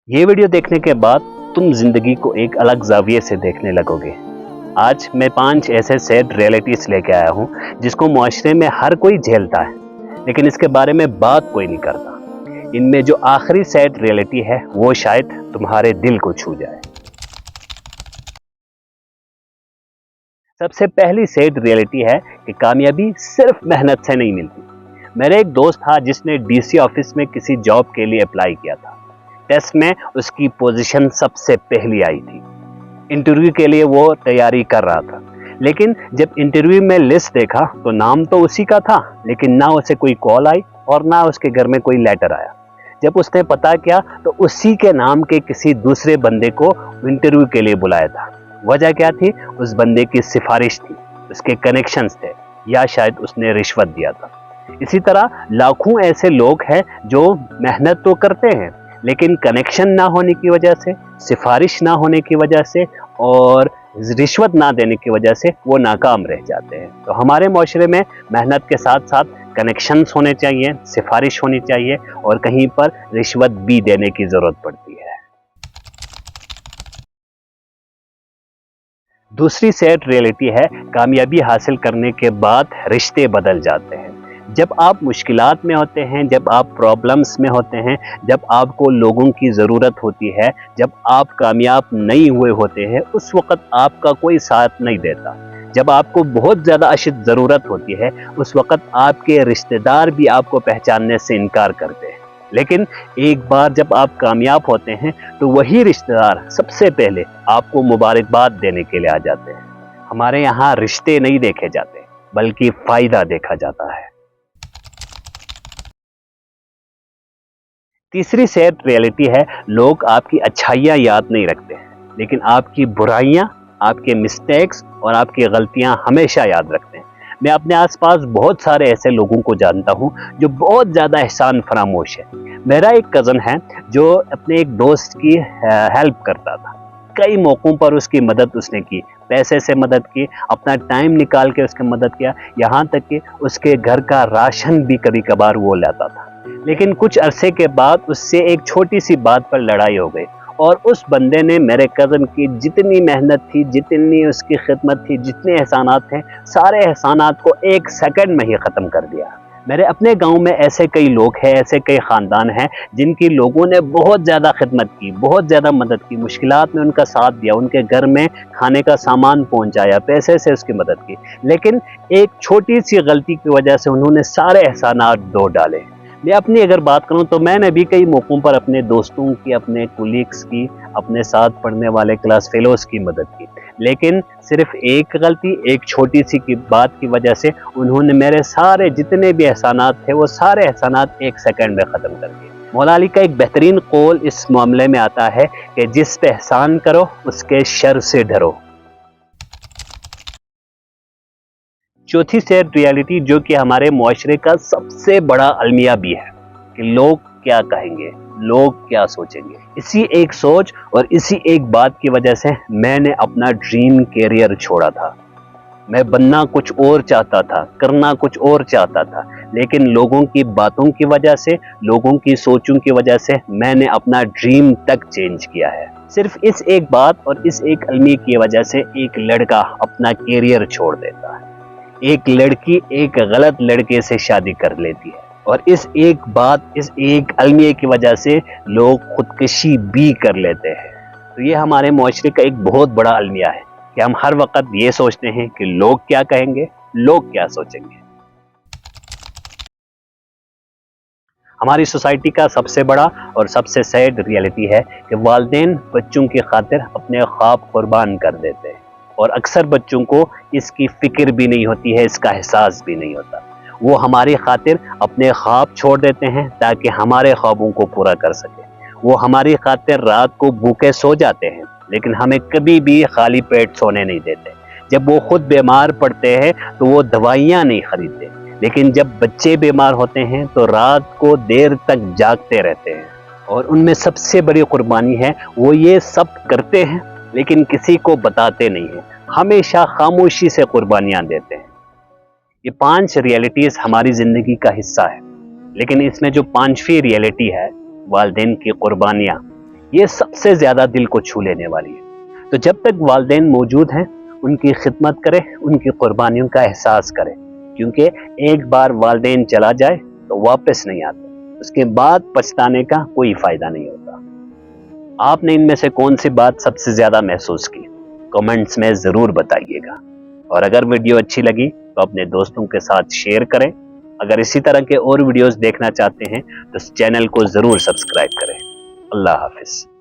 ये वीडियो देखने के बाद तुम जिंदगी को एक अलग जाविये से देखने लगोगे। आज मैं 5 ऐसे सैड रियलिटीज लेके आया हूँ जिसको मुआशरे में हर कोई झेलता है, लेकिन इसके बारे में बात कोई नहीं करता। इनमें जो आखिरी सैड रियलिटी है वो शायद तुम्हारे दिल को छू जाए। सबसे पहली सैड रियलिटी है कि कामयाबी सिर्फ मेहनत से नहीं मिलती। मेरा एक दोस्त था जिसने डीसी ऑफिस में किसी जॉब के लिए अप्लाई किया था। टेस्ट में उसकी पोजीशन सबसे पहली आई थी। इंटरव्यू के लिए वो तैयारी कर रहा था, लेकिन जब इंटरव्यू में लिस्ट देखा तो नाम तो उसी का था, लेकिन ना उसे कोई कॉल आई और ना उसके घर में कोई लेटर आया। जब उसने पता किया तो उसी के नाम के किसी दूसरे बंदे को इंटरव्यू के लिए बुलाया था। वजह क्या थी? उस बंदे की सिफारिश थी, उसके कनेक्शंस थे, या शायद उसने रिश्वत दिया था। इसी तरह लाखों ऐसे लोग हैं जो मेहनत तो करते हैं, लेकिन कनेक्शन ना होने की वजह से, सिफारिश ना होने की वजह से और रिश्वत ना देने की वजह से वो नाकाम रह जाते हैं। तो हमारे माशरे में मेहनत के साथ साथ कनेक्शंस होने चाहिए, सिफारिश होनी चाहिए और कहीं पर रिश्वत भी देने की ज़रूरत पड़ती है। दूसरी सैड रियलिटी है कामयाबी हासिल करने के बाद रिश्ते बदल जाते हैं। जब आप मुश्किलात में होते हैं, जब आप प्रॉब्लम्स में होते हैं, जब आपको लोगों की ज़रूरत होती है, जब आप कामयाब नहीं हुए होते हैं, उस वक़्त आपका कोई साथ नहीं देता। जब आपको बहुत ज़्यादा अशद ज़रूरत होती है, उस वक़्त आपके रिश्तेदार भी आपको पहचानने से इनकार करते हैं। लेकिन एक बार जब आप कामयाब होते हैं तो वही रिश्तेदार सबसे पहले आपको मुबारकबाद देने के लिए आ जाते हैं। हमारे यहाँ रिश्ते नहीं देखे जाते, बल्कि फ़ायदा देखा जाता है। तीसरी सैड रियलिटी है लोग आपकी अच्छाइयाँ याद नहीं रखते हैं, लेकिन आपकी बुराइयाँ, आपके मिस्टेक्स और आपकी गलतियाँ हमेशा याद रखते हैं। मैं अपने आसपास बहुत सारे ऐसे लोगों को जानता हूँ जो बहुत ज़्यादा एहसान फरामोश है। मेरा एक कज़न है जो अपने एक दोस्त की हेल्प करता था। कई मौक़ों पर उसकी मदद उसने की, पैसे से मदद की, अपना टाइम निकाल के उसकी मदद किया, यहाँ तक कि उसके घर का राशन भी कभी कभार वो लाता था। लेकिन कुछ अरसे के बाद उससे एक छोटी सी बात पर लड़ाई हो गई और उस बंदे ने मेरे कज़न की जितनी मेहनत थी, जितनी उसकी खिदमत थी, जितने एहसानात थे, सारे एहसानात को 1 सेकंड में ही ख़त्म कर दिया। मेरे अपने गांव में ऐसे कई लोग हैं, ऐसे कई ख़ानदान हैं जिनकी लोगों ने बहुत ज़्यादा खिदमत की, बहुत ज़्यादा मदद की, मुश्किलात में उनका साथ दिया, उनके घर में खाने का सामान पहुंचाया, पैसे से उसकी मदद की। लेकिन एक छोटी सी गलती की वजह से उन्होंने सारे एहसानात धो डाले। मैं अपनी अगर बात करूं तो मैंने भी कई मौक़ों पर अपने दोस्तों की, अपने कुलीग्स की, अपने साथ पढ़ने वाले क्लास फेलोज़ की मदद की, लेकिन सिर्फ एक गलती, एक छोटी सी की बात की वजह से उन्होंने मेरे सारे जितने भी एहसानात थे वो सारे एहसानात 1 सेकंड में ख़त्म कर दिए। मौला अली का एक बेहतरीन कौल इस मामले में आता है कि जिस पे एहसान करो उसके शर से डरो। चौथी सैड रियलिटी जो कि हमारे मुआशरे का सबसे बड़ा अलमिया भी है कि लोग क्या कहेंगे, लोग क्या सोचेंगे। इसी एक सोच और इसी एक बात की वजह से मैंने अपना ड्रीम कैरियर छोड़ा था। मैं बनना कुछ और चाहता था, करना कुछ और चाहता था, लेकिन लोगों की बातों की वजह से, लोगों की सोचों की वजह से मैंने अपना ड्रीम तक चेंज किया है। सिर्फ इस एक बात और इस एक अलमी की वजह से एक लड़का अपना कैरियर छोड़ देता है, एक लड़की एक गलत लड़के से शादी कर लेती है और इस एक बात, इस एक अलमिये की वजह से लोग खुदकशी भी कर लेते हैं। तो ये हमारे मुआशरे का एक बहुत बड़ा अलमिया है कि हम हर वक्त ये सोचते हैं कि लोग क्या कहेंगे, लोग क्या सोचेंगे। हमारी सोसाइटी का सबसे बड़ा और सबसे सैड रियलिटी है कि वालिदैन बच्चों की खातिर अपने ख्वाब कुर्बान कर देते हैं और अक्सर बच्चों को इसकी फिक्र भी नहीं होती है, इसका एहसास भी नहीं होता। वो हमारी खातिर अपने ख्वाब छोड़ देते हैं ताकि हमारे ख्वाबों को पूरा कर सके। वो हमारी खातिर रात को भूखे सो जाते हैं, लेकिन हमें कभी भी खाली पेट सोने नहीं देते। जब वो खुद बीमार पड़ते हैं तो वो दवाइयाँ नहीं खरीदते, लेकिन जब बच्चे बीमार होते हैं तो रात को देर तक जागते रहते हैं। और उनमें सबसे बड़ी कुर्बानी है, वो ये सब करते हैं लेकिन किसी को बताते नहीं हैं, हमेशा खामोशी से कुर्बानियाँ देते हैं। ये 5 रियलिटीज़ हमारी ज़िंदगी का हिस्सा है, लेकिन इसमें जो 5वीं रियलिटी है, वालिदैन की कुर्बानियाँ, ये सबसे ज़्यादा दिल को छू लेने वाली है। तो जब तक वालिदैन मौजूद हैं, उनकी खिदमत करें, उनकी कुर्बानियों का एहसास करें, क्योंकि एक बार वालिदैन चला जाए तो वापस नहीं आता, उसके बाद पछताने का कोई फ़ायदा नहीं होता। आपने इनमें से कौन सी बात सबसे ज़्यादा महसूस की? कमेंट्स में ज़रूर बताइएगा। और अगर वीडियो अच्छी लगी तो अपने दोस्तों के साथ शेयर करें। अगर इसी तरह के और वीडियोस देखना चाहते हैं तो इस चैनल को ज़रूर सब्सक्राइब करें। अल्लाह हाफिज़।